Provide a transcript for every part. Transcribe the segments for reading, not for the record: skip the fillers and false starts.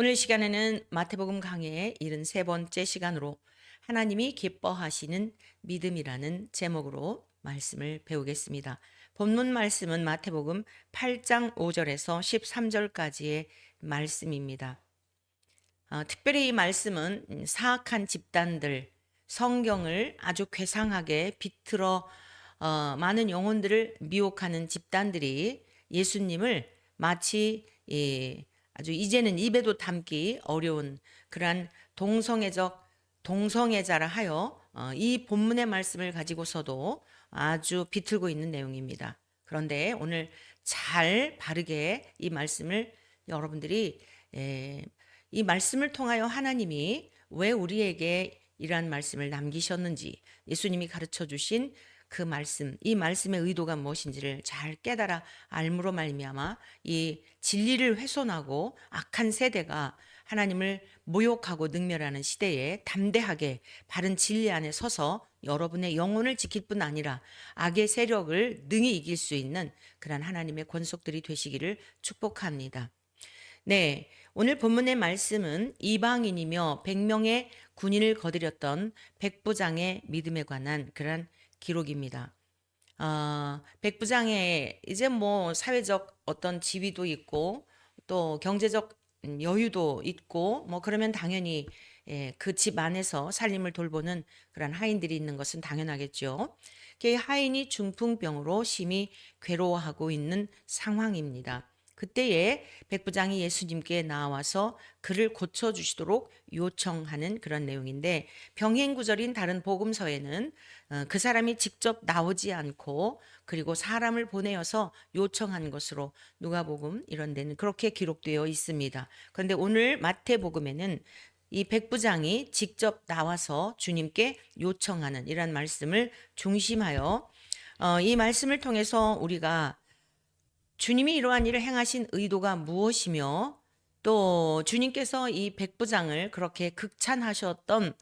오늘 시간에는 마태복음 강해의 73번째 시간으로 하나님이 기뻐하시는 믿음이라는 제목으로 말씀을 배우겠습니다. 본문 말씀은 마태복음 8장 5절에서 13절까지의 말씀입니다. 특별히 이 말씀은 사악한 집단들, 성경을 아주 괴상하게 비틀어 많은 영혼들을 미혹하는 집단들이 예수님을 마치 아주 이제는 입에도 담기 어려운 그러한 동성애자라 하여 이 본문의 말씀을 가지고서도 아주 비틀고 있는 내용입니다. 그런데 오늘 잘 바르게 이 말씀을 여러분들이 이 말씀을 통하여 하나님이 왜 우리에게 이러한 말씀을 남기셨는지, 예수님이 가르쳐 주신 그 말씀, 이 말씀의 의도가 무엇인지를 잘 깨달아 알므로 말미암아 이 진리를 훼손하고 악한 세대가 하나님을 모욕하고 능멸하는 시대에 담대하게 바른 진리 안에 서서 여러분의 영혼을 지킬 뿐 아니라 악의 세력을 능히 이길 수 있는 그러한 하나님의 권속들이 되시기를 축복합니다. 네, 오늘 본문의 말씀은 이방인이며 100명의 군인을 거느렸던 백부장의 믿음에 관한 그런 기록입니다. 백부장의 이제 뭐 사회적 어떤 지위도 있고 또 경제적 여유도 있고 뭐 그러면 당연히 그 집 안에서 살림을 돌보는 그런 하인들이 있는 것은 당연하겠죠. 그 하인이 중풍병으로 심히 괴로워하고 있는 상황입니다. 그때에 백부장이 예수님께 나와서 그를 고쳐주시도록 요청하는 그런 내용인데, 병행구절인 다른 복음서에는 그 사람이 직접 나오지 않고 그리고 사람을 보내어서 요청한 것으로 누가복음 이런 데는 그렇게 기록되어 있습니다. 그런데 오늘 마태복음에는 이 백부장이 직접 나와서 주님께 요청하는 이런 말씀을 중심하여 이 말씀을 통해서 우리가 주님이 이러한 일을 행하신 의도가 무엇이며 또 주님께서 이 백부장을 그렇게 극찬하셨던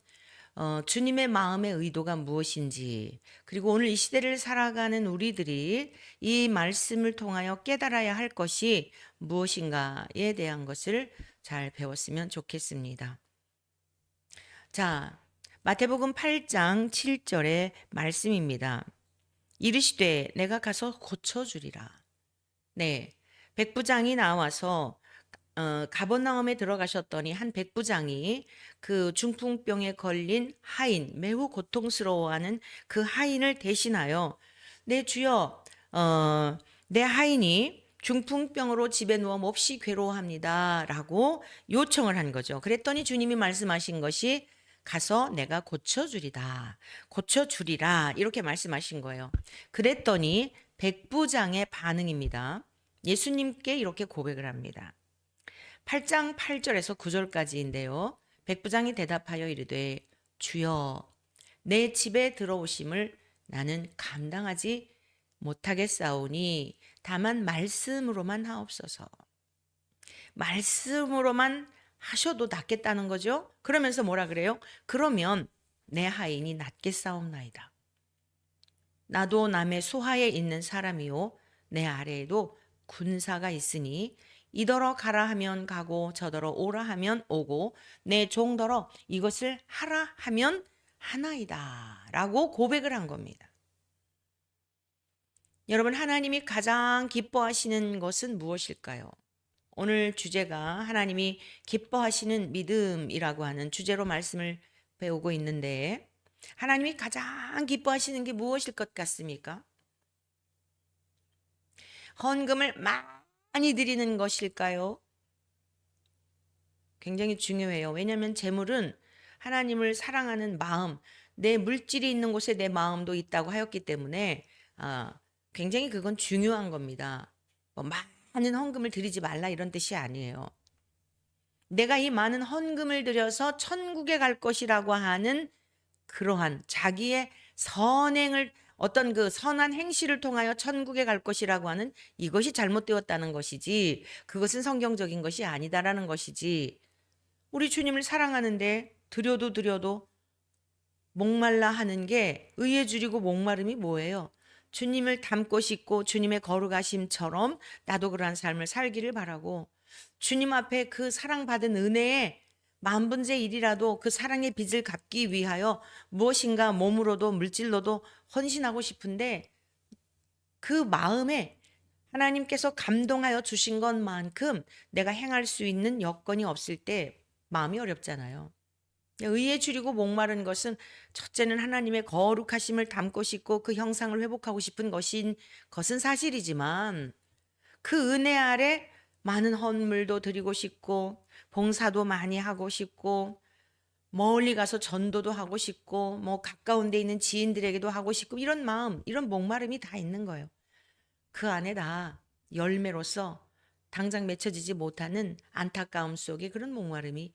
주님의 마음의 의도가 무엇인지, 그리고 오늘 이 시대를 살아가는 우리들이 이 말씀을 통하여 깨달아야 할 것이 무엇인가에 대한 것을 잘 배웠으면 좋겠습니다. 자, 마태복음 8장 7절의 말씀입니다. 이르시되 내가 가서 고쳐주리라. 네, 백부장이 나와서 가버나움에 들어가셨더니 한 백부장이 그 중풍병에 걸린 하인, 매우 고통스러워하는 그 하인을 대신하여 내 주여, 내 하인이 중풍병으로 집에 누워 몹시 괴로워합니다 라고 요청을 한 거죠. 그랬더니 주님이 말씀하신 것이 가서 내가 고쳐주리라 이렇게 말씀하신 거예요. 그랬더니 백부장의 반응입니다. 예수님께 이렇게 고백을 합니다. 8장 8절에서 9절까지인데요. 백부장이 대답하여 이르되 주여 내 집에 들어오심을 나는 감당하지 못하겠사오니 다만 말씀으로만 하옵소서. 말씀으로만 하셔도 낫겠다는 거죠. 그러면서 뭐라 그래요? 그러면 내 하인이 낫겠사옵나이다. 나도 남의 소하에 있는 사람이요 내 아래에도 군사가 있으니 이더러 가라 하면 가고 저더러 오라 하면 오고 내 종더러 이것을 하라 하면 하나이다 라고 고백을 한 겁니다. 여러분, 하나님이 가장 기뻐하시는 것은 무엇일까요? 오늘 주제가 하나님이 기뻐하시는 믿음이라고 하는 주제로 말씀을 배우고 있는데, 하나님이 가장 기뻐하시는 게 무엇일 것 같습니까? 헌금을 많이 드리는 것일까요? 굉장히 중요해요. 왜냐하면 재물은 하나님을 사랑하는 마음, 내 물질이 있는 곳에 내 마음도 있다고 하였기 때문에 굉장히 그건 중요한 겁니다. 뭐 많은 헌금을 드리지 말라 이런 뜻이 아니에요. 내가 이 많은 헌금을 들여서 천국에 갈 것이라고 하는 그러한 자기의 선행을, 어떤 그 선한 행실을 통하여 천국에 갈 것이라고 하는 이것이 잘못되었다는 것이지, 그것은 성경적인 것이 아니다라는 것이지. 우리 주님을 사랑하는데 드려도 목말라 하는 게, 의에 줄이고 목마름이 뭐예요? 주님을 닮고 싶고 주님의 거룩하심처럼 나도 그러한 삶을 살기를 바라고, 주님 앞에 그 사랑받은 은혜에 만분의 일이라도 그 사랑의 빚을 갚기 위하여 무엇인가 몸으로도 물질로도 헌신하고 싶은데 그 마음에 하나님께서 감동하여 주신 것만큼 내가 행할 수 있는 여건이 없을 때 마음이 어렵잖아요. 의에 줄이고 목마른 것은 첫째는 하나님의 거룩하심을 담고 싶고 그 형상을 회복하고 싶은 것은 사실이지만 그 은혜 아래 많은 헌물도 드리고 싶고 봉사도 많이 하고 싶고 멀리 가서 전도도 하고 싶고 뭐 가까운 데 있는 지인들에게도 하고 싶고 이런 마음, 이런 목마름이 다 있는 거예요. 그 안에 다 열매로서 당장 맺혀지지 못하는 안타까움 속에 그런 목마름이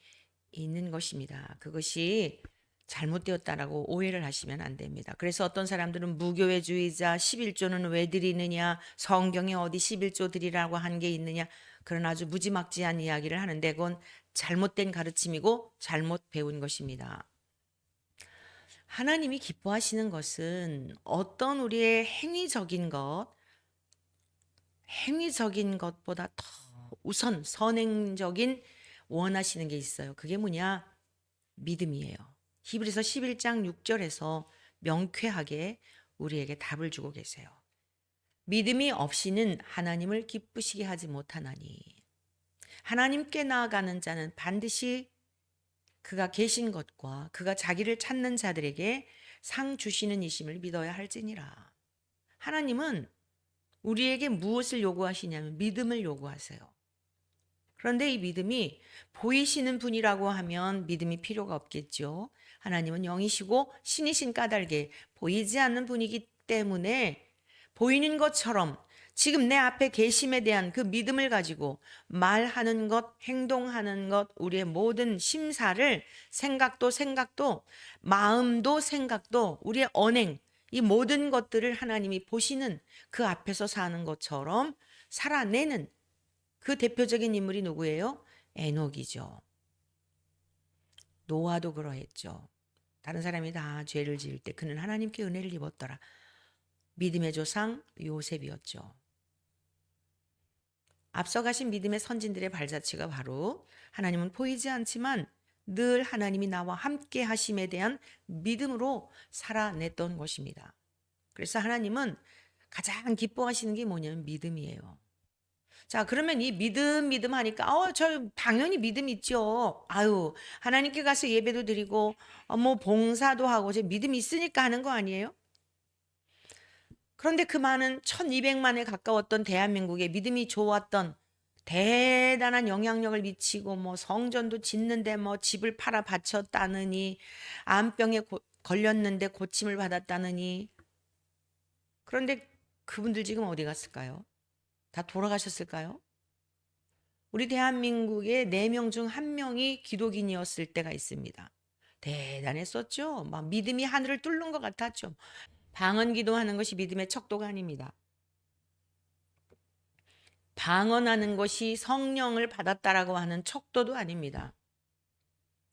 있는 것입니다. 그것이 잘못되었다라고 오해를 하시면 안 됩니다. 그래서 어떤 사람들은 무교회주의자 11조는 왜 드리느냐, 성경에 어디 11조 드리라고 한 게 있느냐, 그런 아주 무지막지한 이야기를 하는데 그건 잘못된 가르침이고 잘못 배운 것입니다. 하나님이 기뻐하시는 것은 어떤 우리의 행위적인 것보다 더 우선 선행적인 원하시는 게 있어요. 그게 뭐냐? 믿음이에요. 히브리서 11장 6절에서 명쾌하게 우리에게 답을 주고 계세요. 믿음이 없이는 하나님을 기쁘시게 하지 못하나니. 하나님께 나아가는 자는 반드시 그가 계신 것과 그가 자기를 찾는 자들에게 상 주시는 이심을 믿어야 할지니라. 하나님은 우리에게 무엇을 요구하시냐면 믿음을 요구하세요. 그런데 이 믿음이 보이시는 분이라고 하면 믿음이 필요가 없겠죠. 하나님은 영이시고 신이신 까닭에 보이지 않는 분이기 때문에 보이는 것처럼 지금 내 앞에 계심에 대한 그 믿음을 가지고 말하는 것, 행동하는 것, 우리의 모든 심사를 생각도 마음도 생각도 우리의 언행, 이 모든 것들을 하나님이 보시는 그 앞에서 사는 것처럼 살아내는 그 대표적인 인물이 누구예요? 에녹이죠. 노아도 그러했죠. 다른 사람이 다 죄를 지을 때 그는 하나님께 은혜를 입었더라. 믿음의 조상 요셉이었죠. 앞서가신 믿음의 선진들의 발자취가 바로 하나님은 보이지 않지만 늘 하나님이 나와 함께 하심에 대한 믿음으로 살아냈던 것입니다. 그래서 하나님은 가장 기뻐하시는 게 뭐냐면 믿음이에요. 자, 그러면 이 믿음 하니까, 저 당연히 믿음 있죠. 아유, 하나님께 가서 예배도 드리고, 뭐 봉사도 하고, 제 믿음이 있으니까 하는 거 아니에요? 그런데 그 많은 1200만에 가까웠던 대한민국의 믿음이 좋았던 대단한 영향력을 미치고, 뭐 성전도 짓는데 뭐 집을 팔아 바쳤다느니, 암병에 걸렸는데 고침을 받았다느니, 그런데 그분들 지금 어디 갔을까요? 다 돌아가셨을까요? 우리 대한민국의 4명 중 1명이 기독인이었을 때가 있습니다. 대단했었죠. 막 믿음이 하늘을 뚫는 것 같았죠. 방언 기도하는 것이 믿음의 척도가 아닙니다. 방언하는 것이 성령을 받았다라고 하는 척도도 아닙니다.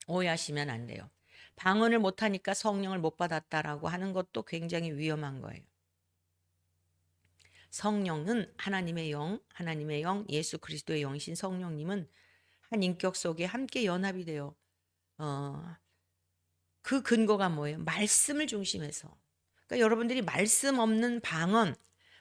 오해하시면 안 돼요. 방언을 못하니까 성령을 못 받았다라고 하는 것도 굉장히 위험한 거예요. 성령은 하나님의 영, 예수 그리스도의 영이신 성령님은 한 인격 속에 함께 연합이 되어 그 근거가 뭐예요? 말씀을 중심해서. 그러니까 여러분들이 말씀 없는 방언,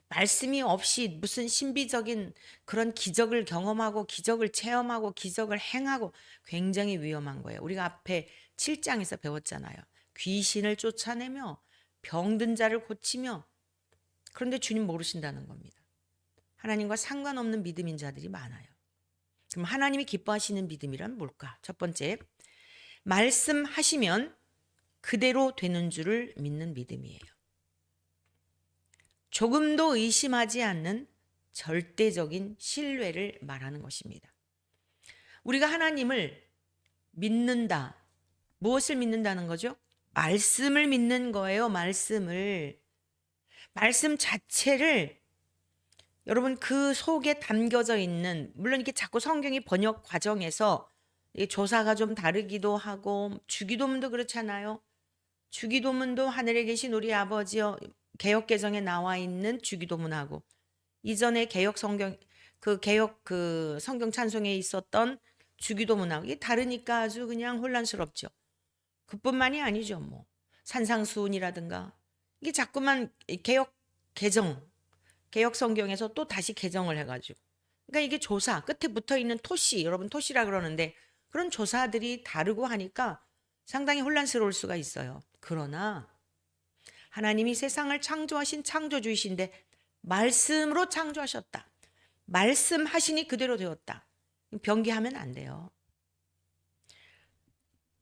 말씀이 없이 무슨 신비적인 그런 기적을 경험하고 기적을 체험하고 기적을 행하고 굉장히 위험한 거예요. 우리가 앞에 7장에서 배웠잖아요. 귀신을 쫓아내며 병든 자를 고치며 그런데 주님 모르신다는 겁니다. 하나님과 상관없는 믿음인 자들이 많아요. 그럼 하나님이 기뻐하시는 믿음이란 뭘까? 첫 번째, 말씀하시면 그대로 되는 줄을 믿는 믿음이에요. 조금도 의심하지 않는 절대적인 신뢰를 말하는 것입니다. 우리가 하나님을 믿는다. 무엇을 믿는다는 거죠? 말씀을 믿는 거예요. 말씀 자체를 여러분 그 속에 담겨져 있는 물론 이렇게 자꾸 성경이 번역 과정에서 조사가 좀 다르기도 하고 주기도문도 그렇잖아요. 주기도문도 하늘에 계신 우리 아버지여 개역개정에 나와 있는 주기도문하고 이전에 개역 성경 그 개역 그 성경 찬송에 있었던 주기도 문화 이게 다르니까 아주 그냥 혼란스럽죠. 그뿐만이 아니죠. 뭐 산상수훈이라든가 이게 자꾸만 개역 개정 개역 성경에서 또 다시 개정을 해가지고 그러니까 이게 조사 끝에 붙어 있는 토시 여러분 토시라 그러는데 그런 조사들이 다르고 하니까 상당히 혼란스러울 수가 있어요. 그러나 하나님이 세상을 창조하신 창조주이신데 말씀으로 창조하셨다. 말씀하시니 그대로 되었다. 변기하면 안 돼요.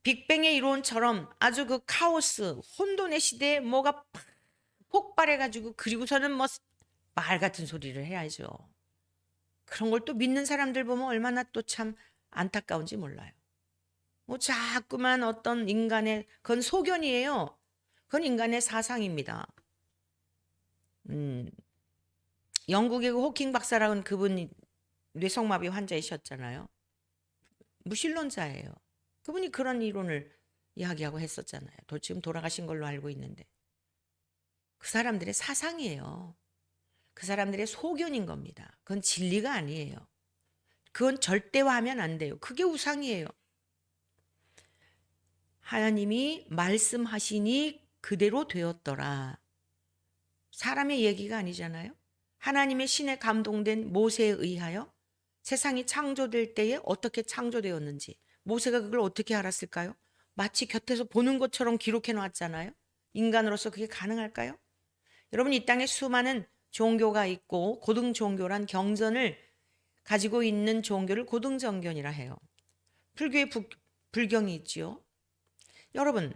빅뱅의 이론처럼 아주 그 카오스, 혼돈의 시대에 뭐가 폭발해가지고 그리고서는 뭐 말 같은 소리를 해야죠. 그런 걸 또 믿는 사람들 보면 얼마나 또 참 안타까운지 몰라요. 뭐 자꾸만 어떤 인간의 그건 소견이에요. 그건 인간의 사상입니다. 영국의 그 호킹 박사라는 그분이 뇌성마비 환자이셨잖아요. 무신론자예요. 그분이 그런 이론을 이야기하고 했었잖아요. 지금 돌아가신 걸로 알고 있는데. 그 사람들의 사상이에요. 그 사람들의 소견인 겁니다. 그건 진리가 아니에요. 그건 절대화하면 안 돼요. 그게 우상이에요. 하나님이 말씀하시니 그대로 되었더라. 사람의 얘기가 아니잖아요. 하나님의 신에 감동된 모세에 의하여 세상이 창조될 때에 어떻게 창조되었는지 모세가 그걸 어떻게 알았을까요? 마치 곁에서 보는 것처럼 기록해 놨잖아요. 인간으로서 그게 가능할까요? 여러분 이 땅에 수많은 종교가 있고 고등종교란 경전을 가지고 있는 종교를 고등정견이라 해요. 불교의 불경이 있지요. 여러분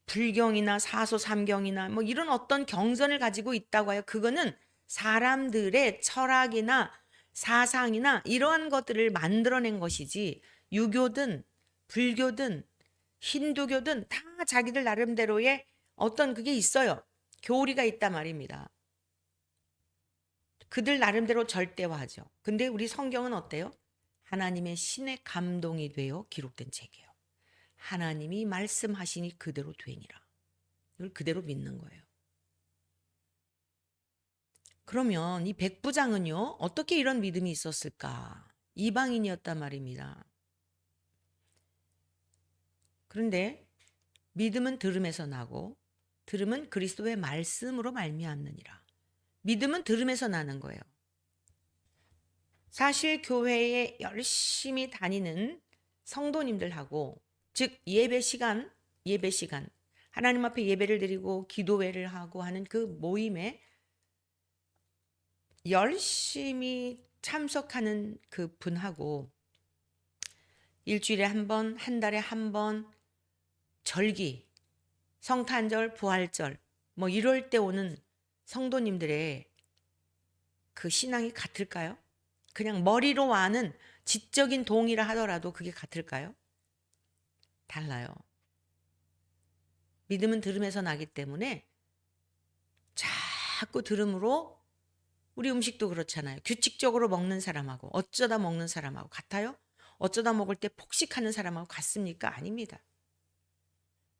불경이나 사소삼경이나 뭐 이런 어떤 경전을 가지고 있다고 해요. 그거는 사람들의 철학이나 사상이나 이러한 것들을 만들어낸 것이지 유교든 불교든 힌두교든 다 자기들 나름대로의 어떤 그게 있어요. 교리가 있단 말입니다. 그들 나름대로 절대화하죠. 근데 우리 성경은 어때요? 하나님의 신의 감동이 되어 기록된 책이에요. 하나님이 말씀하시니 그대로 되니라. 이걸 그대로 믿는 거예요. 그러면 이 백부장은요, 어떻게 이런 믿음이 있었을까? 이방인이었단 말입니다. 그런데 믿음은 들음에서 나고 들음은 그리스도의 말씀으로 말미암느니라. 믿음은 들음에서 나는 거예요. 사실 교회에 열심히 다니는 성도님들하고 즉 예배 시간 하나님 앞에 예배를 드리고 기도회를 하고 하는 그 모임에 열심히 참석하는 그 분하고 일주일에 한 번, 한 달에 한 번 절기, 성탄절, 부활절 뭐 이럴 때 오는 성도님들의 그 신앙이 같을까요? 그냥 머리로 아는 지적인 동의라 하더라도 그게 같을까요? 달라요. 믿음은 들음에서 나기 때문에 자꾸 들음으로 우리 음식도 그렇잖아요. 규칙적으로 먹는 사람하고 어쩌다 먹는 사람하고 같아요? 어쩌다 먹을 때 폭식하는 사람하고 같습니까? 아닙니다.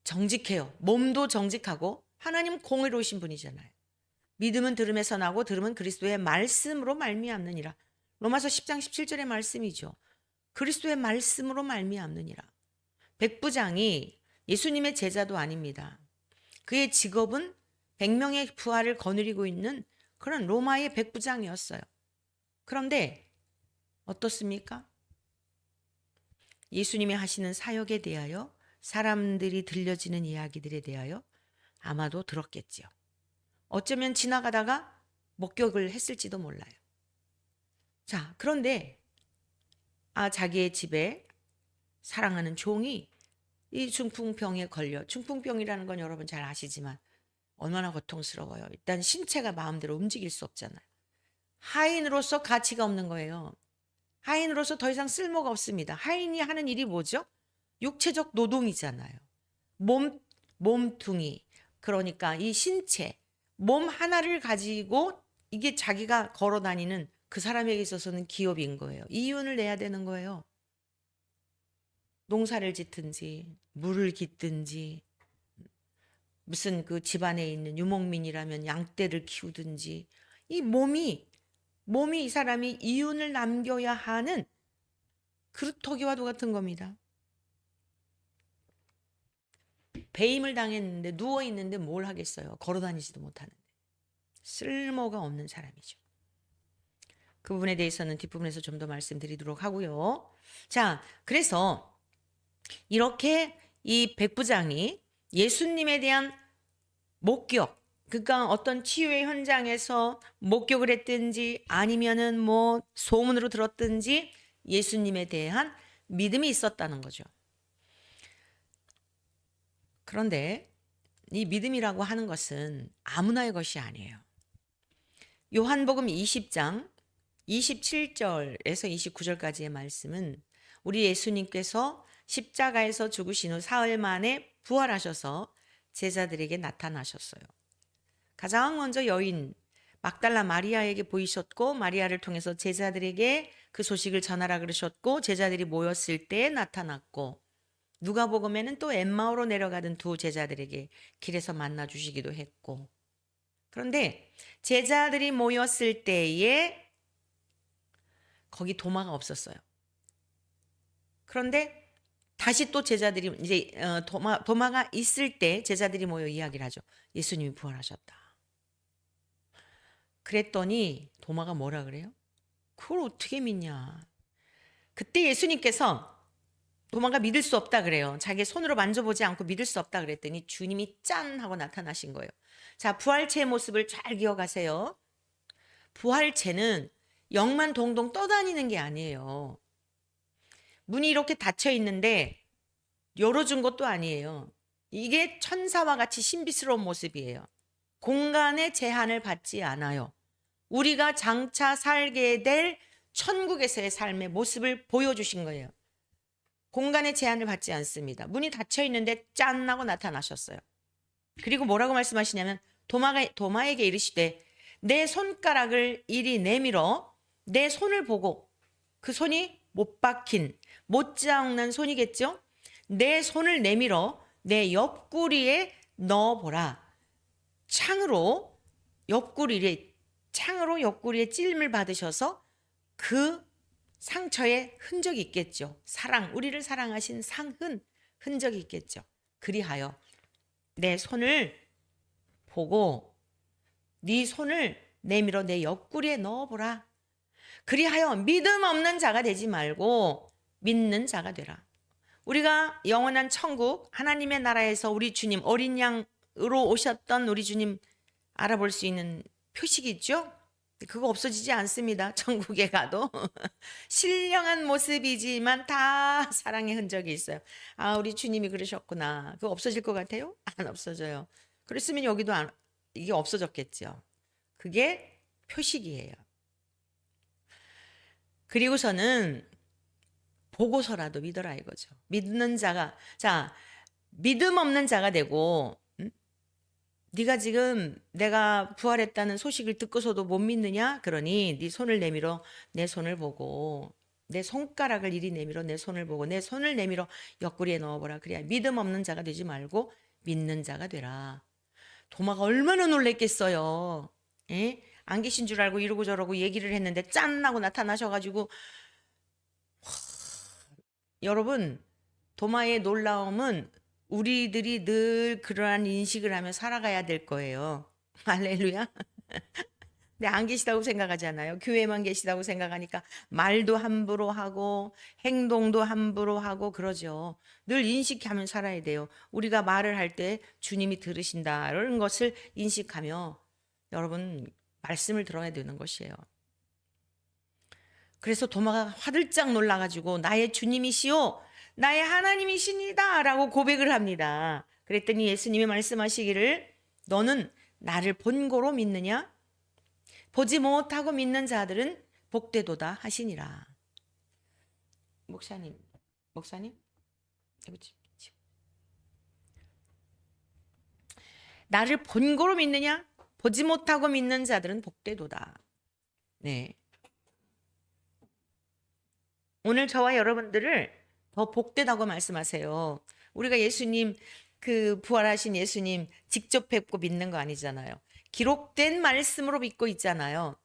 정직해요. 몸도 정직하고 하나님 공의로우신 분이잖아요. 믿음은 들음에서 나고 들음은 그리스도의 말씀으로 말미암느니라. 로마서 10장 17절의 말씀이죠. 그리스도의 말씀으로 말미암느니라. 백부장이 예수님의 제자도 아닙니다. 그의 직업은 100명의 부하를 거느리고 있는 그런 로마의 백부장이었어요. 그런데 어떻습니까? 예수님이 하시는 사역에 대하여 사람들이 들려지는 이야기들에 대하여 아마도 들었겠지요. 어쩌면 지나가다가 목격을 했을지도 몰라요. 자, 그런데 자기의 집에 사랑하는 종이 이 중풍병에 걸려 중풍병이라는 건 여러분 잘 아시지만 얼마나 고통스러워요. 일단 신체가 마음대로 움직일 수 없잖아요. 하인으로서 가치가 없는 거예요. 하인으로서 더 이상 쓸모가 없습니다. 하인이 하는 일이 뭐죠? 육체적 노동이잖아요. 몸뚱이 그러니까 이 신체 몸 하나를 가지고 이게 자기가 걸어 다니는 그 사람에게 있어서는 기업인 거예요. 이윤을 내야 되는 거예요. 농사를 짓든지 물을 깃든지 무슨 그 집안에 있는 유목민이라면 양떼를 키우든지 이 몸이 몸이 이 사람이 이윤을 남겨야 하는 그루터기와도 같은 겁니다. 배임을 당했는데 누워 있는데 뭘 하겠어요. 걸어 다니지도 못하는데. 쓸모가 없는 사람이죠. 그 부분에 대해서는 뒷부분에서 좀 더 말씀드리도록 하고요. 자, 그래서 이렇게 이 백부장이 예수님에 대한 목격, 그러니까 어떤 치유의 현장에서 목격을 했든지 아니면은 뭐 소문으로 들었든지 예수님에 대한 믿음이 있었다는 거죠. 그런데 이 믿음이라고 하는 것은 아무나의 것이 아니에요. 요한복음 20장 27절에서 29절까지의 말씀은 우리 예수님께서 십자가에서 죽으신 후 사흘 만에 부활하셔서 제자들에게 나타나셨어요. 가장 먼저 여인 막달라 마리아에게 보이셨고 마리아를 통해서 제자들에게 그 소식을 전하라 그러셨고 제자들이 모였을 때 나타났고 누가복음에는 또 엠마오로 내려가던 두 제자들에게 길에서 만나 주시기도 했고 그런데 제자들이 모였을 때에 거기 도마가 없었어요. 그런데 다시 또 제자들이 이제 도마가 있을 때 제자들이 모여 이야기를 하죠. 예수님이 부활하셨다. 그랬더니 도마가 뭐라 그래요? 그걸 어떻게 믿냐? 그때 예수님께서 도마가 믿을 수 없다 그래요. 자기 손으로 만져보지 않고 믿을 수 없다 그랬더니 주님이 짠 하고 나타나신 거예요. 자, 부활체의 모습을 잘 기억하세요. 부활체는 영만 동동 떠다니는 게 아니에요. 문이 이렇게 닫혀 있는데 열어준 것도 아니에요. 이게 천사와 같이 신비스러운 모습이에요. 공간의 제한을 받지 않아요. 우리가 장차 살게 될 천국에서의 삶의 모습을 보여주신 거예요. 공간의 제한을 받지 않습니다. 문이 닫혀 있는데 짠 하고 나타나셨어요. 그리고 뭐라고 말씀하시냐면 도마에게 이르시되 내 손가락을 이리 내밀어 내 손을 보고 그 손이 못 박힌 못 자국난 손이겠죠? 내 손을 내밀어 내 옆구리에 넣어보라. 창으로 옆구리에 찔림을 받으셔서 그 상처에 흔적이 있겠죠. 우리를 사랑하신 흔적이 있겠죠. 그리하여 내 손을 보고 네 손을 내밀어 내 옆구리에 넣어보라. 그리하여 믿음 없는 자가 되지 말고 믿는 자가 되라. 우리가 영원한 천국 하나님의 나라에서 우리 주님 어린 양으로 오셨던 우리 주님 알아볼 수 있는 표식이 있죠. 그거 없어지지 않습니다. 천국에 가도 신령한 모습이지만 다 사랑의 흔적이 있어요. 아, 우리 주님이 그러셨구나. 그거 없어질 것 같아요? 안 없어져요. 그랬으면 여기도 이게 없어졌겠죠. 그게 표식이에요. 그리고서는 보고서라도 믿어라 이거죠. 믿는 자가 믿음 없는 자가 되고 네가 지금 내가 부활했다는 소식을 듣고서도 못 믿느냐? 그러니 네 손을 내밀어 내 손을 보고 내 손가락을 이리 내밀어 내 손을 보고 내 손을 내밀어 옆구리에 넣어보라. 그래야 믿음 없는 자가 되지 말고 믿는 자가 되라. 도마가 얼마나 놀랬겠어요. 예? 안 계신 줄 알고 이러고 저러고 얘기를 했는데 짠 하고 나타나셔가지고 여러분 도마의 놀라움은 우리들이 늘 그러한 인식을 하며 살아가야 될 거예요. 할렐루야. 근데 안 계시다고 생각하지 않아요. 교회만 계시다고 생각하니까 말도 함부로 하고 행동도 함부로 하고 그러죠. 늘 인식하며 살아야 돼요. 우리가 말을 할 때 주님이 들으신다는 것을 인식하며 여러분 말씀을 들어야 되는 것이에요. 그래서 도마가 화들짝 놀라가지고 나의 주님이시오 나의 하나님이시니다 라고 고백을 합니다. 그랬더니 예수님이 말씀하시기를 너는 나를 본고로 믿느냐? 보지 못하고 믿는 자들은 복되도다 하시니라. 목사님 나를 본고로 믿느냐? 보지 못하고 믿는 자들은 복되도다. 네. 오늘 저와 여러분들을 더 복되다고 말씀하세요. 우리가 예수님 부활하신 예수님 직접 뵙고 믿는 거 아니잖아요. 기록된 말씀으로 믿고 있잖아요.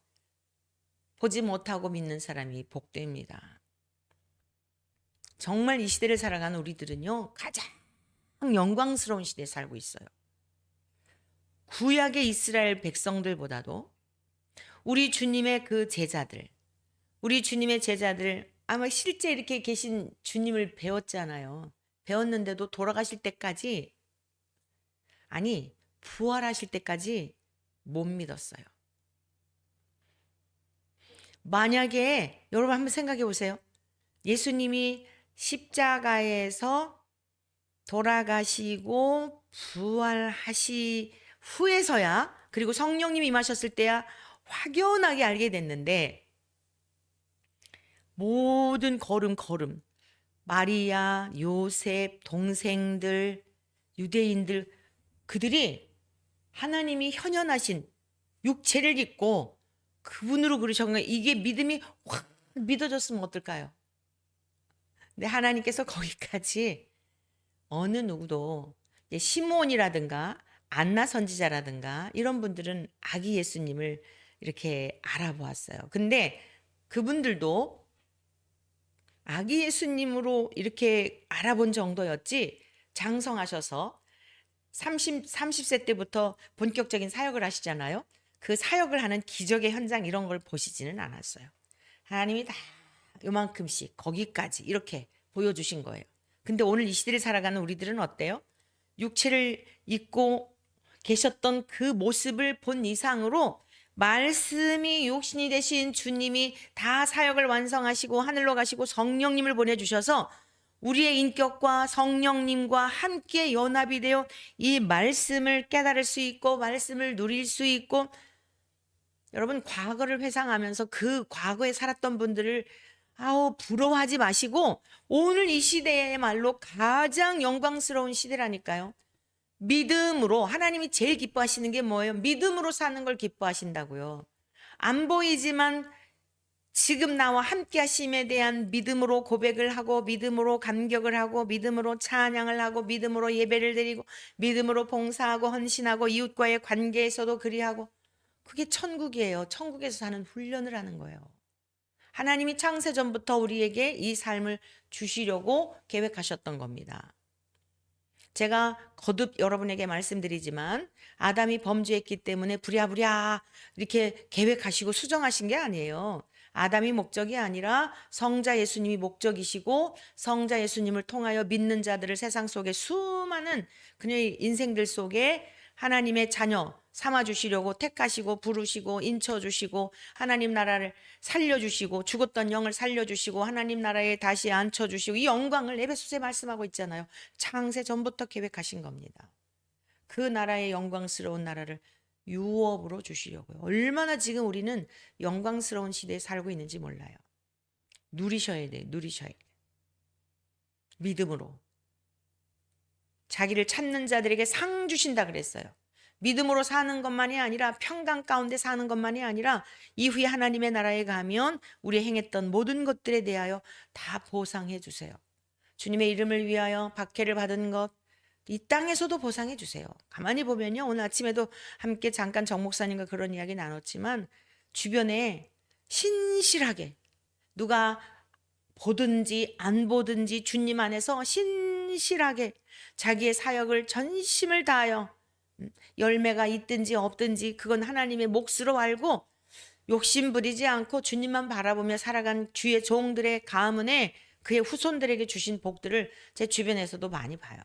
보지 못하고 믿는 사람이 복됩니다. 정말 이 시대를 살아가는 우리들은요, 가장 영광스러운 시대에 살고 있어요. 구약의 이스라엘 백성들보다도 우리 주님의 그 제자들, 우리 주님의 제자들, 아마 실제 이렇게 계신 주님을 배웠잖아요. 배웠는데도 돌아가실 때까지, 아니, 부활하실 때까지 못 믿었어요. 만약에 여러분 한번 생각해 보세요. 예수님이 십자가에서 돌아가시고 부활하시 후에서야, 그리고 성령님이 임하셨을 때야 확연하게 알게 됐는데, 모든 걸음 마리아, 요셉, 동생들, 유대인들, 그들이 하나님이 현현하신 육체를 입고 그분으로 그러셨는가, 이게 믿음이 확 믿어졌으면 어떨까요? 근데 하나님께서 거기까지 어느 누구도, 시므온이라든가 안나 선지자라든가 이런 분들은 아기 예수님을 이렇게 알아보았어요. 근데 그분들도 아기 예수님으로 이렇게 알아본 정도였지, 장성하셔서 30세 때부터 본격적인 사역을 하시잖아요. 그 사역을 하는 기적의 현장 이런 걸 보시지는 않았어요. 하나님이 다 요만큼씩 거기까지 이렇게 보여주신 거예요. 근데 오늘 이 시대를 살아가는 우리들은 어때요? 육체를 입고 계셨던 그 모습을 본 이상으로 말씀이 육신이 되신 주님이 다 사역을 완성하시고 하늘로 가시고 성령님을 보내주셔서 우리의 인격과 성령님과 함께 연합이 되어 이 말씀을 깨달을 수 있고 말씀을 누릴 수 있고, 여러분 과거를 회상하면서 그 과거에 살았던 분들을 부러워하지 마시고, 오늘 이 시대의 말로 가장 영광스러운 시대라니까요. 믿음으로, 하나님이 제일 기뻐하시는 게 뭐예요? 믿음으로 사는 걸 기뻐하신다고요. 안 보이지만 지금 나와 함께 하심에 대한 믿음으로 고백을 하고, 믿음으로 감격을 하고, 믿음으로 찬양을 하고, 믿음으로 예배를 드리고, 믿음으로 봉사하고 헌신하고, 이웃과의 관계에서도 그리하고, 그게 천국이에요. 천국에서 사는 훈련을 하는 거예요. 하나님이 창세전부터 우리에게 이 삶을 주시려고 계획하셨던 겁니다. 제가 거듭 여러분에게 말씀드리지만, 아담이 범죄했기 때문에 부랴부랴 이렇게 계획하시고 수정하신 게 아니에요. 아담이 목적이 아니라 성자 예수님이 목적이시고, 성자 예수님을 통하여 믿는 자들을 세상 속에 수많은 그녀의 인생들 속에 하나님의 자녀 삼아주시려고 택하시고 부르시고 인쳐주시고, 하나님 나라를 살려주시고, 죽었던 영을 살려주시고, 하나님 나라에 다시 앉혀주시고, 이 영광을 에베소서에 말씀하고 있잖아요. 창세 전부터 계획하신 겁니다. 그 나라의 영광스러운 나라를 유업으로 주시려고요. 얼마나 지금 우리는 영광스러운 시대에 살고 있는지 몰라요. 누리셔야 돼요. 누리셔야 돼요. 믿음으로. 자기를 찾는 자들에게 상 주신다 그랬어요. 믿음으로 사는 것만이 아니라, 평강 가운데 사는 것만이 아니라, 이후에 하나님의 나라에 가면 우리 행했던 모든 것들에 대하여 다 보상해 주세요. 주님의 이름을 위하여 박해를 받은 것, 이 땅에서도 보상해 주세요. 가만히 보면요, 오늘 아침에도 함께 잠깐 정 목사님과 그런 이야기 나눴지만, 주변에 신실하게 누가 보든지 안 보든지 주님 안에서 신실하게 자기의 사역을 전심을 다하여, 열매가 있든지 없든지 그건 하나님의 몫으로 알고 욕심 부리지 않고 주님만 바라보며 살아간 주의 종들의 가문에, 그의 후손들에게 주신 복들을 제 주변에서도 많이 봐요.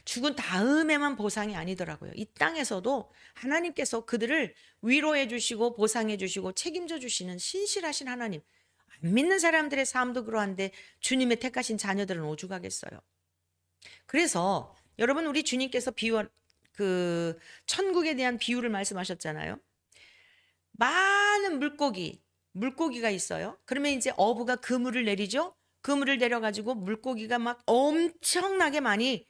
죽은 다음에만 보상이 아니더라고요. 이 땅에서도 하나님께서 그들을 위로해 주시고 보상해 주시고 책임져 주시는 신실하신 하나님. 안 믿는 사람들의 삶도 그러한데 주님의 택하신 자녀들은 오죽하겠어요. 그래서 여러분, 우리 주님께서 천국에 대한 비유를 말씀하셨잖아요. 많은 물고기가 있어요. 그러면 이제 어부가 그물을 내리죠. 그물을 내려가지고 물고기가 막 엄청나게 많이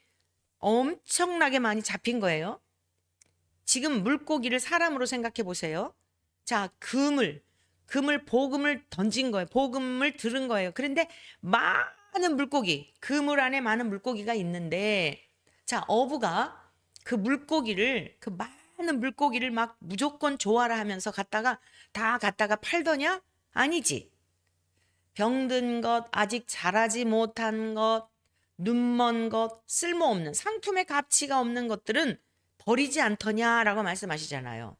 잡힌 거예요. 지금 물고기를 사람으로 생각해 보세요. 자, 복음을 던진 거예요. 복음을 들은 거예요. 그런데 많은 물고기, 그물 안에 많은 물고기가 있는데, 자, 어부가 그 물고기를, 그 많은 물고기를 막 무조건 좋아라 하면서 갖다가 팔더냐? 아니지. 병든 것, 아직 자라지 못한 것, 눈먼 것, 쓸모없는 상품의 가치가 없는 것들은 버리지 않더냐라고 말씀하시잖아요.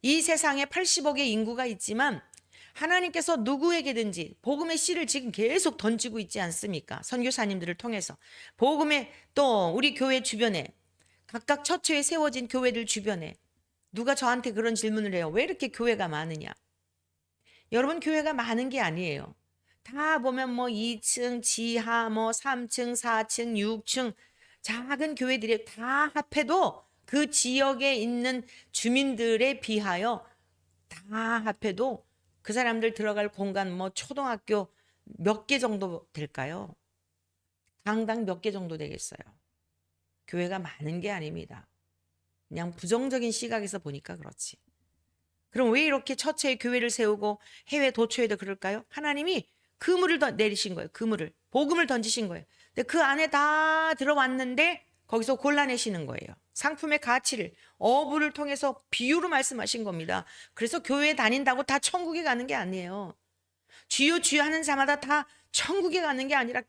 이 세상에 80억의 인구가 있지만 하나님께서 누구에게든지 복음의 씨를 지금 계속 던지고 있지 않습니까? 선교사님들을 통해서. 복음의 또 우리 교회 주변에 각각 처처에 세워진 교회들 주변에 누가 저한테 그런 질문을 해요. 왜 이렇게 교회가 많으냐? 여러분, 교회가 많은 게 아니에요. 다 보면 뭐 2층, 지하, 뭐 3층, 4층, 6층 작은 교회들이 다 합해도 그 지역에 있는 주민들에 비하여 다 합해도 그 사람들 들어갈 공간 뭐 초등학교 몇 개 정도 될까요? 강당 몇 개 정도 되겠어요? 교회가 많은 게 아닙니다. 그냥 부정적인 시각에서 보니까 그렇지. 그럼 왜 이렇게 처처에 교회를 세우고 해외 도처에도 그럴까요? 하나님이 그물을 내리신 거예요. 그물을. 복음을 던지신 거예요. 근데 그 안에 다 들어왔는데 거기서 골라내시는 거예요. 상품의 가치를 어부를 통해서 비유로 말씀하신 겁니다. 그래서 교회 다닌다고 다 천국에 가는 게 아니에요. 주여 주여 하는 자마다 다 천국에 가는 게 아니라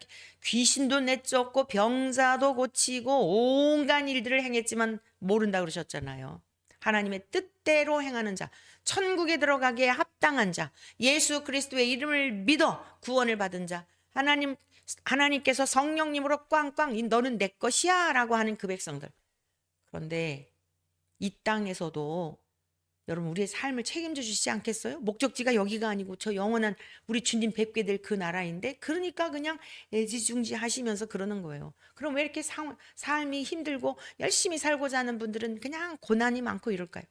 귀신도 내쫓고 병자도 고치고 온갖 일들을 행했지만 모른다 그러셨잖아요. 하나님의 뜻대로 행하는 자, 천국에 들어가기에 합당한 자, 예수 그리스도의 이름을 믿어 구원을 받은 자, 하나님께서 성령님으로 꽝꽝 너는 내 것이야 라고 하는 그 백성들. 그런데 이 땅에서도 여러분 우리의 삶을 책임져 주시지 않겠어요? 목적지가 여기가 아니고 저 영원한 우리 주님 뵙게 될 그 나라인데, 그러니까 그냥 애지중지 하시면서 그러는 거예요. 그럼 왜 이렇게 삶이 힘들고 열심히 살고자 하는 분들은 그냥 고난이 많고 이럴까요?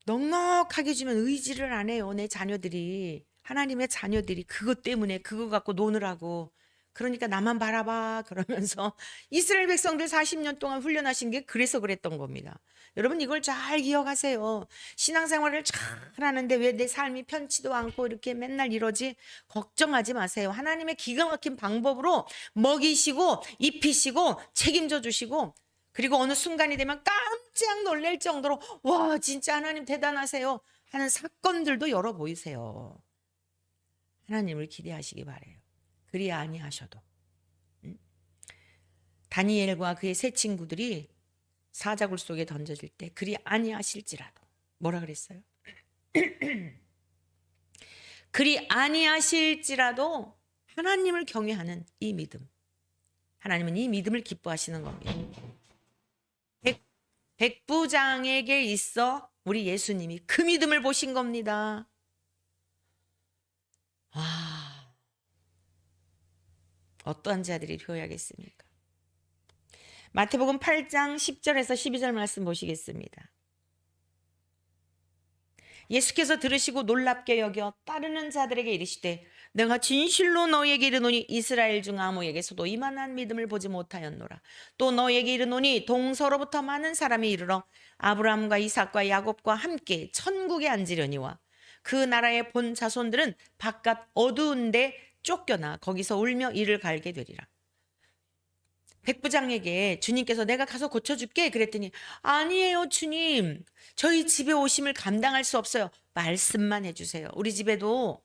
넉넉하게 주면 의지를 안 해요. 내 자녀들이, 하나님의 자녀들이 그것 때문에 그거 갖고 노느라고. 그러니까 나만 바라봐 그러면서 이스라엘 백성들 40년 동안 훈련하신 게 그래서 그랬던 겁니다. 여러분 이걸 잘 기억하세요. 신앙생활을 잘 하는데 왜 내 삶이 편치도 않고 이렇게 맨날 이러지? 걱정하지 마세요. 하나님의 기가 막힌 방법으로 먹이시고 입히시고 책임져 주시고, 그리고 어느 순간이 되면 깜짝 놀랄 정도로 와 진짜 하나님 대단하세요 하는 사건들도 열어 보이세요. 하나님을 기대하시기 바래요. 그리 아니하셔도. 다니엘과 그의 세 친구들이 사자굴 속에 던져질 때 그리 아니하실지라도 뭐라 그랬어요? 그리 아니하실지라도 하나님을 경외하는 이 믿음, 하나님은 이 믿음을 기뻐하시는 겁니다. 백부장에게 있어 우리 예수님이 그 믿음을 보신 겁니다. 와, 어떠한 자들이 되어야겠습니까? 마태복음 8장 10절에서 12절 말씀 보시겠습니다. 예수께서 들으시고 놀랍게 여겨 따르는 자들에게 이르시되 내가 진실로 너희에게 이르노니 이스라엘 중 아무에게서도 이만한 믿음을 보지 못하였노라. 또 너희에게 이르노니 동서로부터 많은 사람이 이르러 아브라함과 이삭과 야곱과 함께 천국에 앉으려니와 그 나라의 본 자손들은 바깥 어두운 데 쫓겨나 거기서 울며 이를 갈게 되리라. 백부장에게 주님께서 내가 가서 고쳐줄게 그랬더니 아니에요 주님, 저희 집에 오심을 감당할 수 없어요. 말씀만 해주세요. 우리 집에도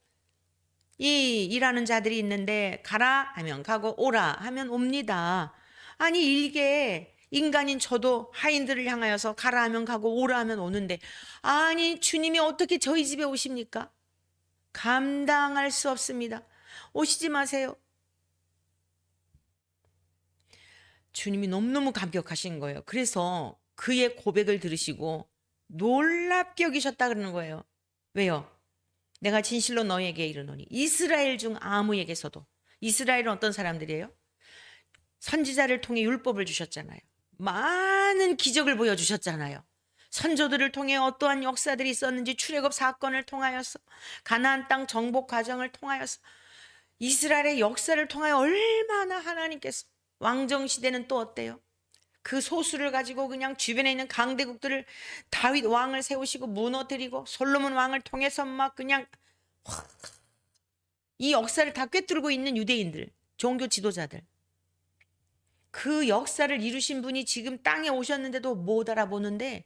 이 일하는 자들이 있는데 가라 하면 가고 오라 하면 옵니다. 아니 이게 인간인 저도 하인들을 향하여서 가라 하면 가고 오라 하면 오는데 아니 주님이 어떻게 저희 집에 오십니까? 감당할 수 없습니다. 오시지 마세요. 주님이 너무너무 감격하신 거예요. 그래서 그의 고백을 들으시고 놀랍게 여기셨다 그러는 거예요. 왜요? 내가 진실로 너에게 이르노니 이스라엘 중 아무에게서도. 이스라엘은 어떤 사람들이에요? 선지자를 통해 율법을 주셨잖아요. 많은 기적을 보여주셨잖아요. 선조들을 통해 어떠한 역사들이 있었는지 출애굽 사건을 통하여서 가나안 땅 정복 과정을 통하여서 이스라엘의 역사를 통하여 얼마나 하나님께서, 왕정시대는 또 어때요? 그 소수를 가지고 그냥 주변에 있는 강대국들을 다윗 왕을 세우시고 무너뜨리고 솔로몬 왕을 통해서 막 그냥 이 역사를 다 꿰뚫고 있는 유대인들, 종교 지도자들, 그 역사를 이루신 분이 지금 땅에 오셨는데도 못 알아보는데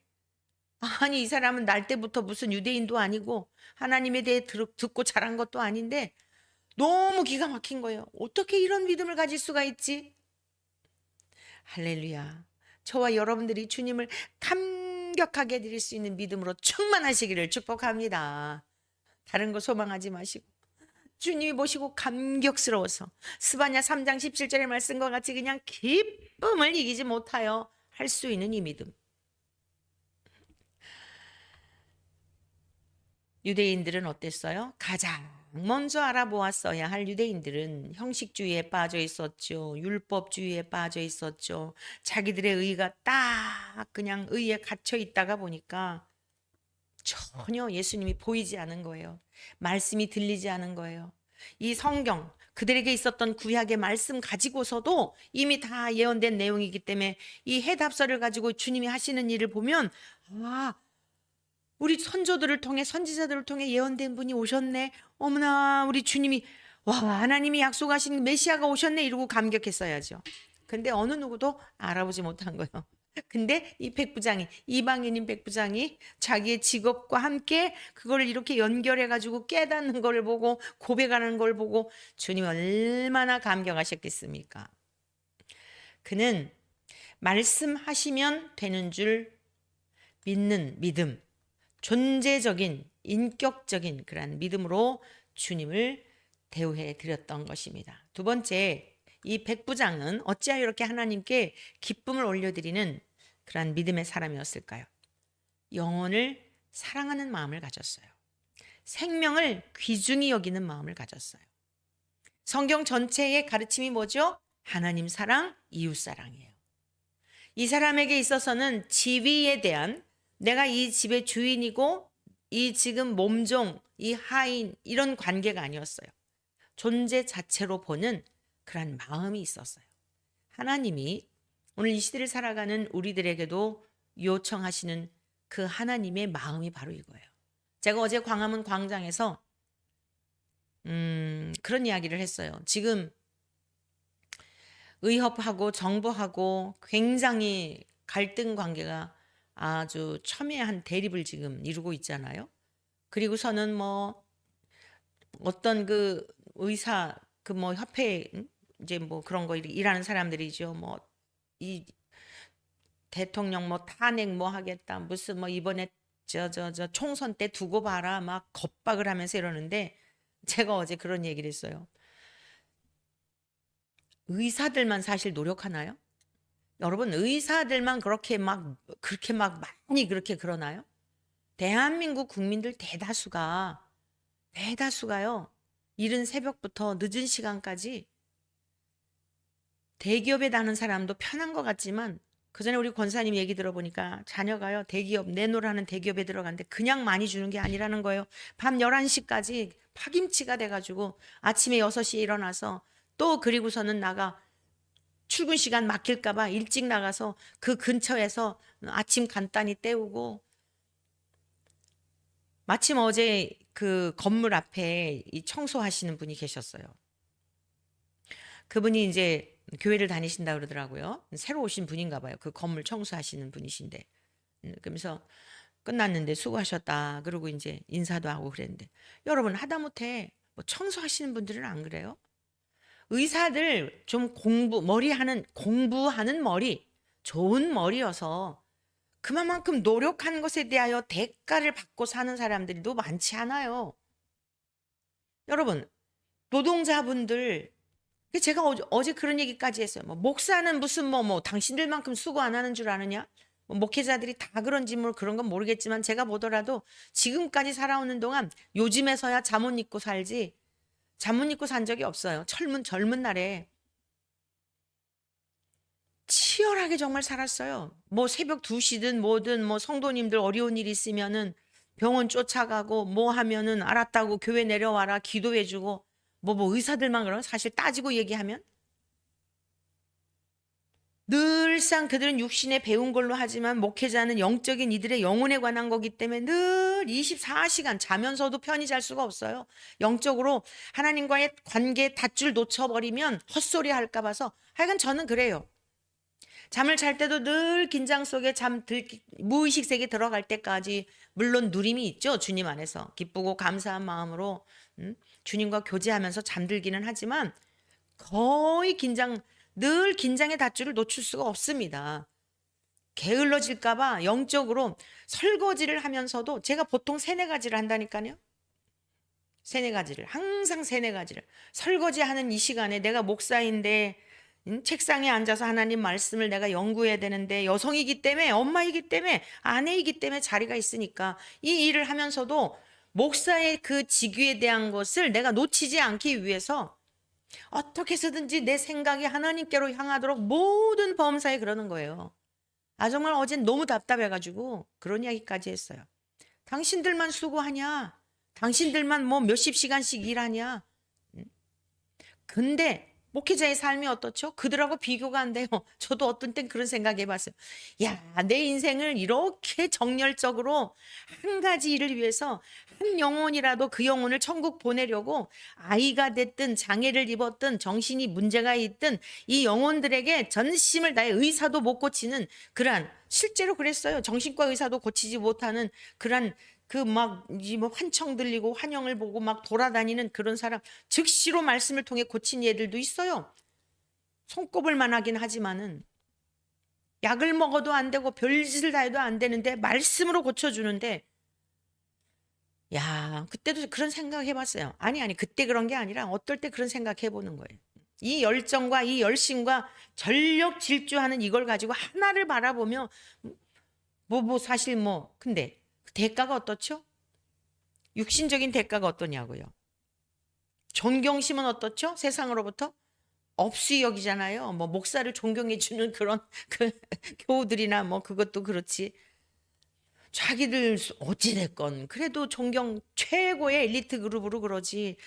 아니, 이 사람은 날 때부터 무슨 유대인도 아니고 하나님에 대해 듣고 자란 것도 아닌데 너무 기가 막힌 거예요. 어떻게 이런 믿음을 가질 수가 있지? 할렐루야. 저와 여러분들이 주님을 감격하게 드릴 수 있는 믿음으로 충만하시기를 축복합니다. 다른 거 소망하지 마시고 주님이 보시고 감격스러워서 스바냐 3장 17절의 말씀과 같이 그냥 기쁨을 이기지 못하여 할 수 있는 이 믿음. 유대인들은 어땠어요? 가장 먼저 알아보았어야 할 유대인들은 형식주의에 빠져 있었죠. 율법주의에 빠져 있었죠. 자기들의 의가 딱 그냥 의에 갇혀 있다가 보니까 전혀 예수님이 보이지 않은 거예요. 말씀이 들리지 않은 거예요. 이 성경, 그들에게 있었던 구약의 말씀 가지고서도 이미 다 예언된 내용이기 때문에 이 해답서를 가지고 주님이 하시는 일을 보면 아, 우리 선조들을 통해 선지자들을 통해 예언된 분이 오셨네. 어머나 우리 주님이 와 하나님이 약속하신 메시아가 오셨네 이러고 감격했어야죠. 근데 어느 누구도 알아보지 못한 거예요. 근데 이 백부장이 이방인인 백부장이 자기의 직업과 함께 그걸 이렇게 연결해 가지고 깨닫는 걸 보고 고백하는 걸 보고 주님 얼마나 감격하셨겠습니까? 그는 말씀하시면 되는 줄 믿는 믿음, 존재적인 인격적인 그런 믿음으로 주님을 대우해 드렸던 것입니다. 두 번째, 이 백부장은 어찌하여 이렇게 하나님께 기쁨을 올려드리는 그러한 믿음의 사람이었을까요? 영혼을 사랑하는 마음을 가졌어요. 생명을 귀중히 여기는 마음을 가졌어요. 성경 전체의 가르침이 뭐죠? 하나님 사랑, 이웃 사랑이에요. 이 사람에게 있어서는 지위에 대한 내가 이 집의 주인이고 이 지금 몸종, 이 하인 이런 관계가 아니었어요. 존재 자체로 보는 그런 마음이 있었어요. 하나님이 오늘 이 시대를 살아가는 우리들에게도 요청하시는 그 하나님의 마음이 바로 이거예요. 제가 어제 광화문 광장에서 그런 이야기를 했어요. 지금 의협하고 정부하고 굉장히 갈등 관계가 아주 첨예한 대립을 지금 이루고 있잖아요. 그리고서는 뭐 어떤 그 의사 그 뭐 협회 이제 뭐 그런 거 일하는 사람들이죠. 뭐 이 대통령 뭐 탄핵 뭐 하겠다. 무슨 뭐 이번에 저 총선 때 두고 봐라 막 겁박을 하면서 이러는데 제가 어제 그런 얘기를 했어요. 의사들만 사실 노력하나요? 여러분 의사들만 그렇게 막 많이 그렇게 그러나요? 대한민국 국민들 대다수가요. 이른 새벽부터 늦은 시간까지 대기업에 다는 사람도 편한 것 같지만 그전에 우리 권사님 얘기 들어보니까 자녀가요 대기업 내노라는 대기업에 들어갔는데 그냥 많이 주는 게 아니라는 거예요. 밤 11시까지 파김치가 돼가지고 아침에 6시에 일어나서 또 그리고서는 나가 출근 시간 막힐까 봐 일찍 나가서 그 근처에서 아침 간단히 때우고 마침 어제 그 건물 앞에 이 청소하시는 분이 계셨어요. 그분이 이제 교회를 다니신다 그러더라고요. 새로 오신 분인가 봐요. 그 건물 청소하시는 분이신데. 그러면서 끝났는데 수고하셨다. 그러고 이제 인사도 하고 그랬는데 여러분 하다못해 뭐 청소하시는 분들은 안 그래요? 의사들 좀 공부하는 머리, 좋은 머리여서 그만큼 노력한 것에 대하여 대가를 받고 사는 사람들도 많지 않아요. 여러분, 노동자분들, 제가 어제 그런 얘기까지 했어요. 뭐, 목사는 무슨 당신들만큼 수고 안 하는 줄 아느냐? 뭐 목회자들이 다 그런지 그런 건 모르겠지만 제가 보더라도 지금까지 살아오는 동안 요즘에서야 잠옷 입고 살지 잠옷 입고 산 적이 없어요. 젊은 날에. 치열하게 정말 살았어요. 뭐 새벽 2시든 뭐든 뭐 성도님들 어려운 일 있으면은 병원 쫓아가고 뭐 하면은 알았다고 교회 내려와라 기도해주고 뭐 의사들만 그런 사실 따지고 얘기하면 늘상 그들은 육신에 배운 걸로 하지만 목회자는 영적인 이들의 영혼에 관한 거기 때문에 늘 24시간 자면서도 편히 잘 수가 없어요. 영적으로 하나님과의 관계 닷줄 놓쳐버리면 헛소리 할까 봐서 하여간 저는 그래요. 잠을 잘 때도 늘 긴장 속에 무의식 세계 들어갈 때까지 물론 누림이 있죠. 주님 안에서 기쁘고 감사한 마음으로 주님과 교제하면서 잠들기는 하지만 거의 늘 긴장의 닷줄을 놓칠 수가 없습니다. 게을러질까봐 영적으로 설거지를 하면서도 제가 보통 세네 가지를 한다니까요. 세네 가지를 항상 세네 가지를 설거지하는 이 시간에 내가 목사인데 책상에 앉아서 하나님 말씀을 내가 연구해야 되는데 여성이기 때문에 엄마이기 때문에 아내이기 때문에 자리가 있으니까 이 일을 하면서도 목사의 그 직위에 대한 것을 내가 놓치지 않기 위해서 어떻게 해서든지 내 생각이 하나님께로 향하도록 모든 범사에 그러는 거예요. 정말 어젠 너무 답답해가지고 그런 이야기까지 했어요. 당신들만 수고하냐? 당신들만 뭐 몇십 시간씩 일하냐? 근데 목회자의 삶이 어떻죠? 그들하고 비교가 안 돼요. 저도 어떤 땐 그런 생각 해봤어요. 야, 내 인생을 이렇게 정열적으로 한 가지 일을 위해서 한 영혼이라도 그 영혼을 천국 보내려고 아이가 됐든 장애를 입었든 정신이 문제가 있든 이 영혼들에게 전심을 다해 의사도 못 고치는 그러한 실제로 그랬어요. 정신과 의사도 고치지 못하는 그러한 뭐 환청 들리고 환영을 보고 막 돌아다니는 그런 사람 즉시로 말씀을 통해 고친 예들도 있어요. 손꼽을만 하긴 하지만은 약을 먹어도 안 되고 별짓을 다 해도 안 되는데 말씀으로 고쳐주는데 야, 그때도 그런 생각 해봤어요. 아니 그때 그런 게 아니라 어떨 때 그런 생각 해보는 거예요. 이 열정과 이 열심과 전력 질주하는 이걸 가지고 하나를 바라보며 사실 근데 대가가 어떻죠? 육신적인 대가가 어떠냐고요. 존경심은 어떻죠? 세상으로부터 업수 여기잖아요. 목사를 존경해 주는 그런 교우들이나 그것도 그렇지. 자기들 어찌됐건 그래도 존경 최고의 엘리트 그룹으로 그러지.